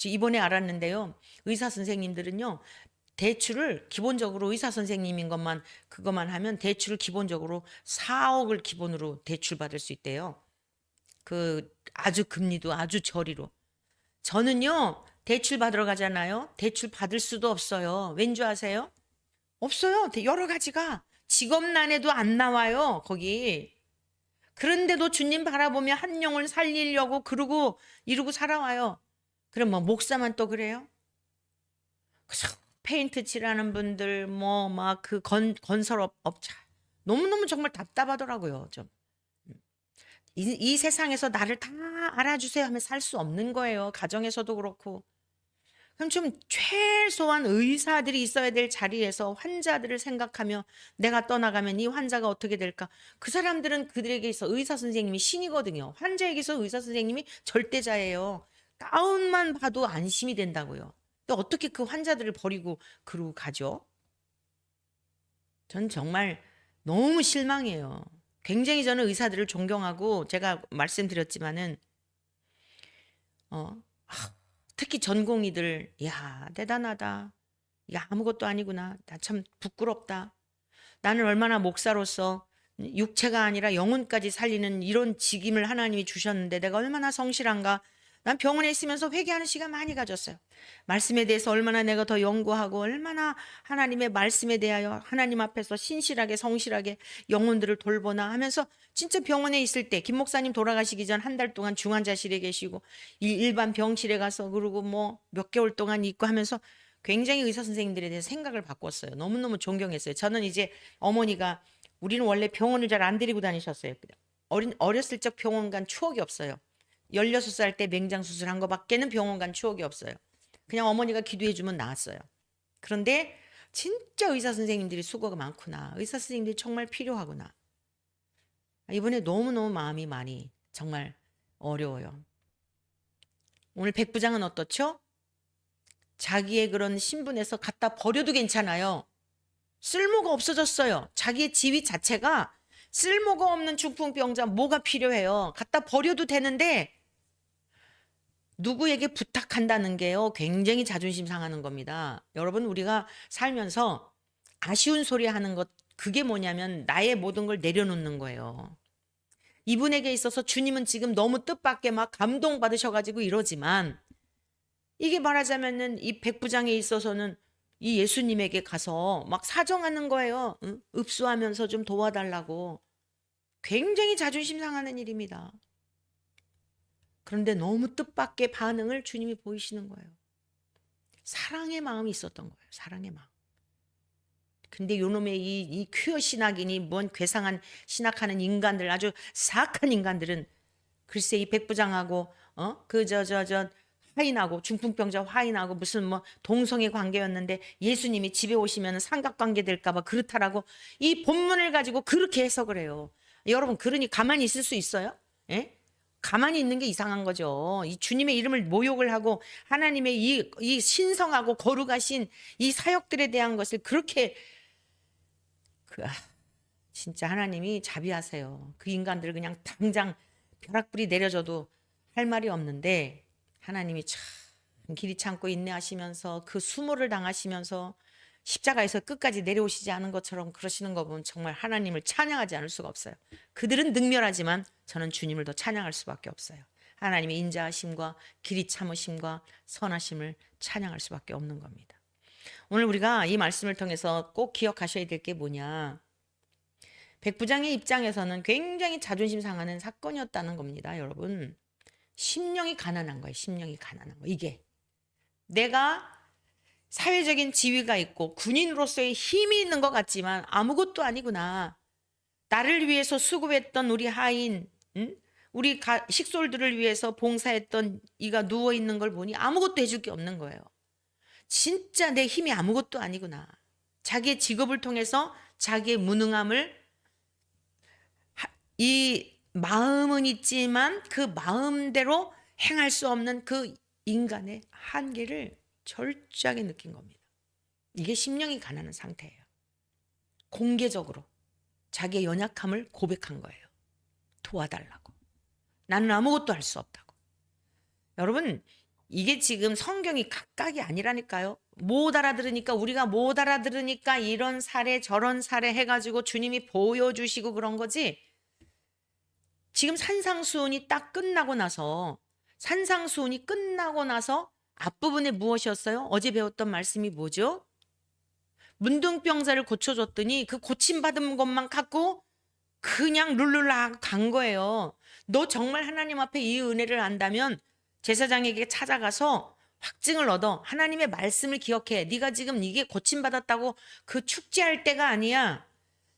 이번에 알았는데요. 의사 선생님들은요. 대출을 기본적으로 의사 선생님인 그것만 하면 대출을 기본적으로 4억을 기본으로 대출 받을 수 있대요. 아주 금리도 아주 저리로. 저는요, 대출 받으러 가잖아요. 대출 받을 수도 없어요. 왠 줄 아세요? 없어요. 여러 가지가. 직업난에도 안 나와요, 거기. 그런데도 주님 바라보며 한 영을 살리려고 그러고 이러고 살아와요. 그럼 목사만 또 그래요? 그죠? 페인트 칠하는 분들, 건설업자. 너무너무 정말 답답하더라고요, 좀. 이 세상에서 나를 다 알아주세요 하면 살 수 없는 거예요. 가정에서도 그렇고. 그럼 좀 최소한 의사들이 있어야 될 자리에서 환자들을 생각하며 내가 떠나가면 이 환자가 어떻게 될까? 그 사람들은 그들에게 있어 의사 선생님이 신이거든요. 환자에게서 의사 선생님이 절대자예요. 가운만 봐도 안심이 된다고요. 근데 어떻게 그 환자들을 버리고 그러고 가죠? 전 정말 너무 실망해요. 굉장히 저는 의사들을 존경하고 제가 말씀드렸지만은 특히 전공의들 야 대단하다. 야 아무것도 아니구나. 나 참 부끄럽다. 나는 얼마나 목사로서 육체가 아니라 영혼까지 살리는 이런 직임을 하나님이 주셨는데 내가 얼마나 성실한가. 난 병원에 있으면서 회개하는 시간 많이 가졌어요. 말씀에 대해서 얼마나 내가 더 연구하고 얼마나 하나님의 말씀에 대하여 하나님 앞에서 신실하게 성실하게 영혼들을 돌보나 하면서 진짜 병원에 있을 때 김 목사님 돌아가시기 전 한 달 동안 중환자실에 계시고 일반 병실에 가서 그러고 몇 개월 동안 있고 하면서 굉장히 의사 선생님들에 대해서 생각을 바꿨어요. 너무너무 존경했어요. 저는 이제 어머니가 우리는 원래 병원을 잘 안 데리고 다니셨어요. 어렸을 적 병원 간 추억이 없어요. 16살 때 맹장 수술한 거밖에는 병원 간 추억이 없어요. 그냥 어머니가 기도해 주면 나았어요. 그런데 진짜 의사 선생님들이 수고가 많구나. 의사 선생님들이 정말 필요하구나. 이번에 너무너무 마음이 많이 정말 어려워요. 오늘 백 부장은 어떻죠? 자기의 그런 신분에서 갖다 버려도 괜찮아요. 쓸모가 없어졌어요. 자기의 지위 자체가 쓸모가 없는 중풍병자 뭐가 필요해요. 갖다 버려도 되는데 누구에게 부탁한다는 게요. 굉장히 자존심 상하는 겁니다. 여러분 우리가 살면서 아쉬운 소리 하는 것 그게 뭐냐면 나의 모든 걸 내려놓는 거예요. 이분에게 있어서 주님은 지금 너무 뜻밖의 막 감동받으셔가지고 이러지만 이게 말하자면은 이 백부장에 있어서는 이 예수님에게 가서 막 사정하는 거예요. 응? 읍수하면서 좀 도와달라고. 굉장히 자존심 상하는 일입니다. 그런데 너무 뜻밖의 반응을 주님이 보이시는 거예요. 사랑의 마음이 있었던 거예요. 사랑의 마음. 근데 요놈의 이 퀴어 신학이니 뭔 괴상한 신학하는 인간들, 아주 사악한 인간들은 글쎄 이 백부장하고 화인하고 중풍병자 화인하고 무슨 뭐 동성애 관계였는데 예수님이 집에 오시면 삼각관계 될까 봐 그렇다라고 이 본문을 가지고 그렇게 해석을 해요. 여러분 그러니 가만히 있을 수 있어요? 예? 가만히 있는 게 이상한 거죠. 이 주님의 이름을 모욕을 하고 하나님의 이 신성하고 거룩하신 이 사역들에 대한 것을 그렇게 진짜 하나님이 자비하세요. 그 인간들을 그냥 당장 벼락불이 내려줘도 할 말이 없는데 하나님이 참 길이 참고 인내하시면서 그 수모를 당하시면서 십자가에서 끝까지 내려오시지 않은 것처럼 그러시는 거 보면 정말 하나님을 찬양하지 않을 수가 없어요. 그들은 능멸하지만 저는 주님을 더 찬양할 수밖에 없어요. 하나님의 인자하심과 길이 참으심과 선하심을 찬양할 수밖에 없는 겁니다. 오늘 우리가 이 말씀을 통해서 꼭 기억하셔야 될 게 뭐냐. 백부장의 입장에서는 굉장히 자존심 상하는 사건이었다는 겁니다. 여러분. 심령이 가난한 거예요. 심령이 가난한 거. 이게 내가 사회적인 지위가 있고 군인으로서의 힘이 있는 것 같지만 아무것도 아니구나. 나를 위해서 수고했던 우리 하인, 우리 식솔들을 위해서 봉사했던 이가 누워있는 걸 보니 아무것도 해줄 게 없는 거예요. 진짜 내 힘이 아무것도 아니구나. 자기의 직업을 통해서 자기의 무능함을 이 마음은 있지만 그 마음대로 행할 수 없는 그 인간의 한계를 절저하게 느낀 겁니다. 이게 심령이 가난한 상태예요. 공개적으로 자기의 연약함을 고백한 거예요. 도와달라고. 나는 아무것도 할 수 없다고. 여러분 이게 지금 성경이 각각이 아니라니까요. 못 알아들으니까 우리가 못 알아들으니까 이런 사례 저런 사례 해가지고 주님이 보여주시고 그런 거지. 지금 산상수훈이 딱 끝나고 나서 앞부분에 무엇이었어요? 어제 배웠던 말씀이 뭐죠? 문둥병자를 고쳐줬더니 그 고침받은 것만 갖고 그냥 룰루라 간 거예요. 너 정말 하나님 앞에 이 은혜를 안다면 제사장에게 찾아가서 확증을 얻어. 하나님의 말씀을 기억해. 네가 지금 이게 고침받았다고 그 축제할 때가 아니야.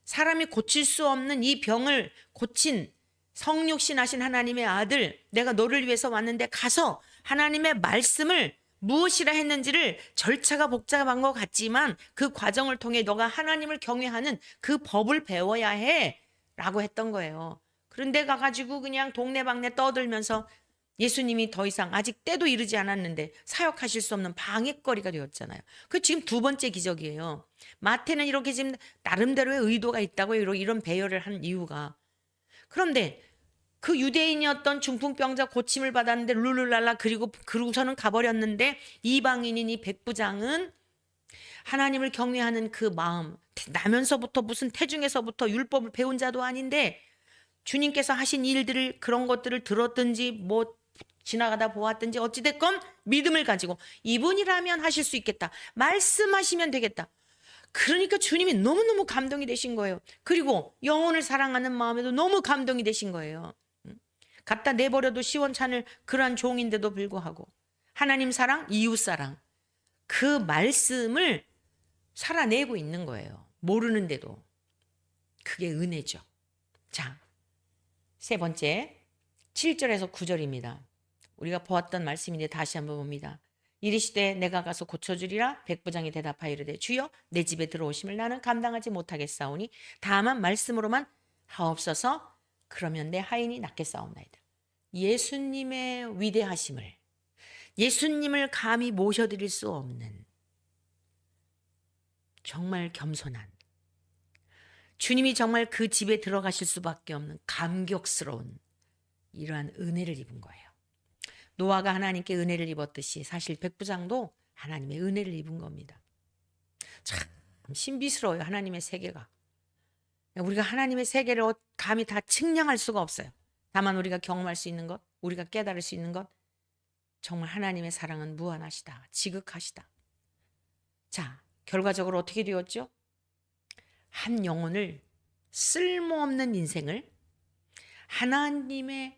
사람이 고칠 수 없는 이 병을 고친 성육신 하신 하나님의 아들, 내가 너를 위해서 왔는데 가서 하나님의 말씀을 무엇이라 했는지를 절차가 복잡한 것 같지만 그 과정을 통해 너가 하나님을 경외하는 그 법을 배워야 해 라고 했던 거예요. 그런데 가가지고 그냥 동네방네 떠들면서 예수님이 더 이상 아직 때도 이르지 않았는데 사역하실 수 없는 방해거리가 되었잖아요. 그 지금 두 번째 기적이에요. 마태는 이렇게 지금 나름대로의 의도가 있다고 이런 배열을 한 이유가. 그런데 그 유대인이었던 중풍병자 고침을 받았는데 룰루랄라 그러고서는 가버렸는데 이방인인 이 백부장은 하나님을 경외하는 그 마음, 나면서부터 무슨 태중에서부터 율법을 배운 자도 아닌데 주님께서 하신 일들을 그런 것들을 들었든지 뭐 지나가다 보았든지 어찌됐건 믿음을 가지고 이분이라면 하실 수 있겠다. 말씀하시면 되겠다. 그러니까 주님이 너무너무 감동이 되신 거예요. 그리고 영혼을 사랑하는 마음에도 너무 감동이 되신 거예요. 갖다 내버려도 시원찮을 그러한 종인데도 불구하고 하나님 사랑, 이웃 사랑 그 말씀을 살아내고 있는 거예요. 모르는데도. 그게 은혜죠. 자, 세 번째 7절에서 9절입니다. 우리가 보았던 말씀인데 다시 한번 봅니다. 이르시되 내가 가서 고쳐주리라. 백부장이 대답하여 이르되 주여 내 집에 들어오심을 나는 감당하지 못하겠사오니 다만 말씀으로만 하옵소서. 그러면 내 하인이 낫겠사옵나이다. 예수님의 위대하심을, 예수님을 감히 모셔드릴 수 없는 정말 겸손한, 주님이 정말 그 집에 들어가실 수밖에 없는 감격스러운 이러한 은혜를 입은 거예요. 노아가 하나님께 은혜를 입었듯이 사실 백부장도 하나님의 은혜를 입은 겁니다. 참 신비스러워요. 하나님의 세계가. 우리가 하나님의 세계를 감히 다 측량할 수가 없어요. 다만 우리가 경험할 수 있는 것, 우리가 깨달을 수 있는 것, 정말 하나님의 사랑은 무한하시다. 지극하시다. 자, 결과적으로 어떻게 되었죠? 한 영혼을, 쓸모없는 인생을 하나님의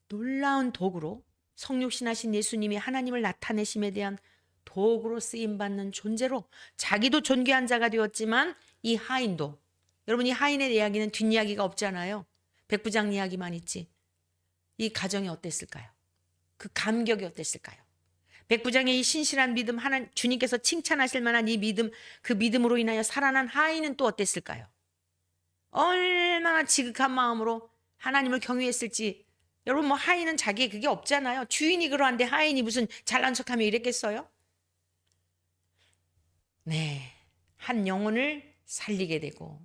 놀라운 도구로, 성육신하신 예수님이 하나님을 나타내심에 대한 도구로 쓰임받는 존재로, 자기도 존귀한 자가 되었지만 이 하인도, 여러분 이 하인의 이야기는 뒷이야기가 없잖아요. 백부장 이야기만 있지. 이 가정이 어땠을까요? 그 감격이 어땠을까요? 백부장의 이 신실한 믿음, 주님께서 칭찬하실 만한 이 믿음, 그 믿음으로 인하여 살아난 하인은 또 어땠을까요? 얼마나 지극한 마음으로 하나님을 경외했을지. 여러분 뭐 하인은 자기의 그게 없잖아요. 주인이 그러한데 하인이 무슨 잘난 척하며 이랬겠어요? 네, 한 영혼을 살리게 되고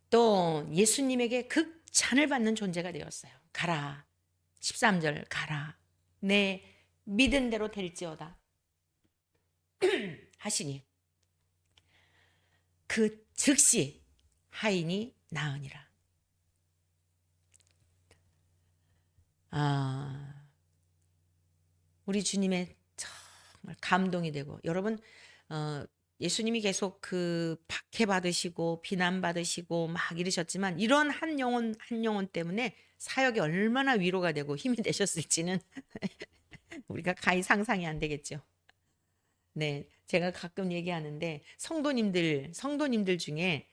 또 예수님에게 극찬을 받는 존재가 되었어요. 가라. 13절 가라. 내 믿은 대로 될지어다 하시니 그 즉시 하인이 나으니라. 우리 주님의 정말 감동이 되고, 여러분 예수님이 계속 그 박해받으시고 비난받으시고 막 이러셨지만 이런 한 영혼 한 영혼 때문에 사역이 얼마나 위로가 되고 힘이 되셨을지는 우리가 가히 상상이 안 되겠죠. 네, 제가 가끔 얘기하는데 성도님들 중에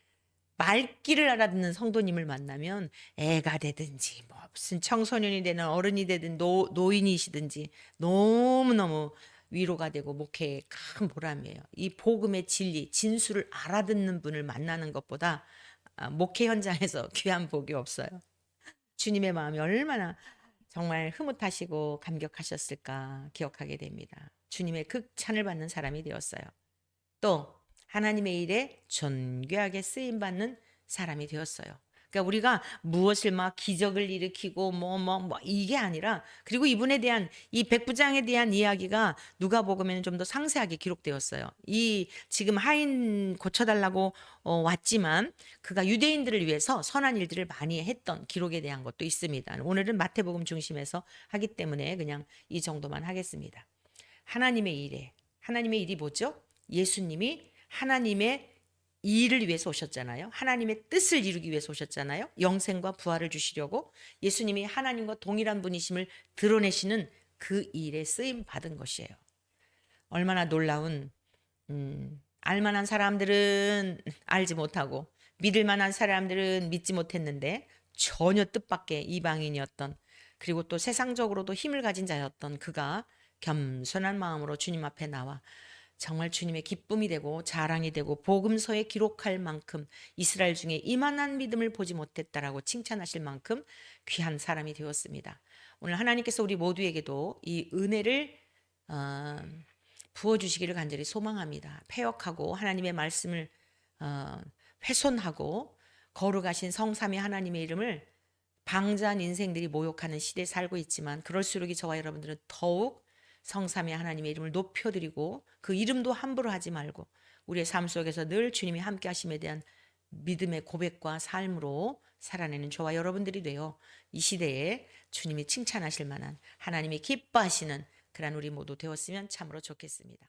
말귀를 알아듣는 성도님을 만나면 애가 되든지 뭐 무슨 청소년이 되는 어른이 되든 노인이시든지 너무너무 위로가 되고 목회에 큰 보람이에요. 이 복음의 진리, 진수를 알아듣는 분을 만나는 것보다 목회 현장에서 귀한 복이 없어요. 주님의 마음이 얼마나 정말 흐뭇하시고 감격하셨을까 기억하게 됩니다. 주님의 극찬을 받는 사람이 되었어요. 또 하나님의 일에 존귀하게 쓰임받는 사람이 되었어요. 그러니까 우리가 무엇을 막 기적을 일으키고 뭐 이게 아니라, 그리고 이분에 대한 이 백부장에 대한 이야기가 누가복음에는 좀 더 상세하게 기록되었어요. 이 지금 하인 고쳐달라고 왔지만 그가 유대인들을 위해서 선한 일들을 많이 했던 기록에 대한 것도 있습니다. 오늘은 마태복음 중심에서 하기 때문에 그냥 이 정도만 하겠습니다. 하나님의 일이 뭐죠? 예수님이 하나님의 일을 위해서 오셨잖아요. 하나님의 뜻을 이루기 위해서 오셨잖아요. 영생과 부활을 주시려고 예수님이 하나님과 동일한 분이심을 드러내시는 그 일에 쓰임 받은 것이에요. 얼마나 놀라운, 알만한 사람들은 알지 못하고 믿을 만한 사람들은 믿지 못했는데 전혀 뜻밖의 이방인이었던, 그리고 또 세상적으로도 힘을 가진 자였던 그가 겸손한 마음으로 주님 앞에 나와 정말 주님의 기쁨이 되고 자랑이 되고 복음서에 기록할 만큼 이스라엘 중에 이만한 믿음을 보지 못했다라고 칭찬하실 만큼 귀한 사람이 되었습니다. 오늘 하나님께서 우리 모두에게도 이 은혜를 부어주시기를 간절히 소망합니다. 패역하고 하나님의 말씀을 훼손하고 거룩하신 성삼위 하나님의 이름을 방자한 인생들이 모욕하는 시대에 살고 있지만, 그럴수록 저와 여러분들은 더욱 성삼위 하나님의 이름을 높여드리고 그 이름도 함부로 하지 말고 우리의 삶 속에서 늘 주님이 함께 하심에 대한 믿음의 고백과 삶으로 살아내는 저와 여러분들이 되어 이 시대에 주님이 칭찬하실 만한, 하나님이 기뻐하시는 그런 우리 모두 되었으면 참으로 좋겠습니다.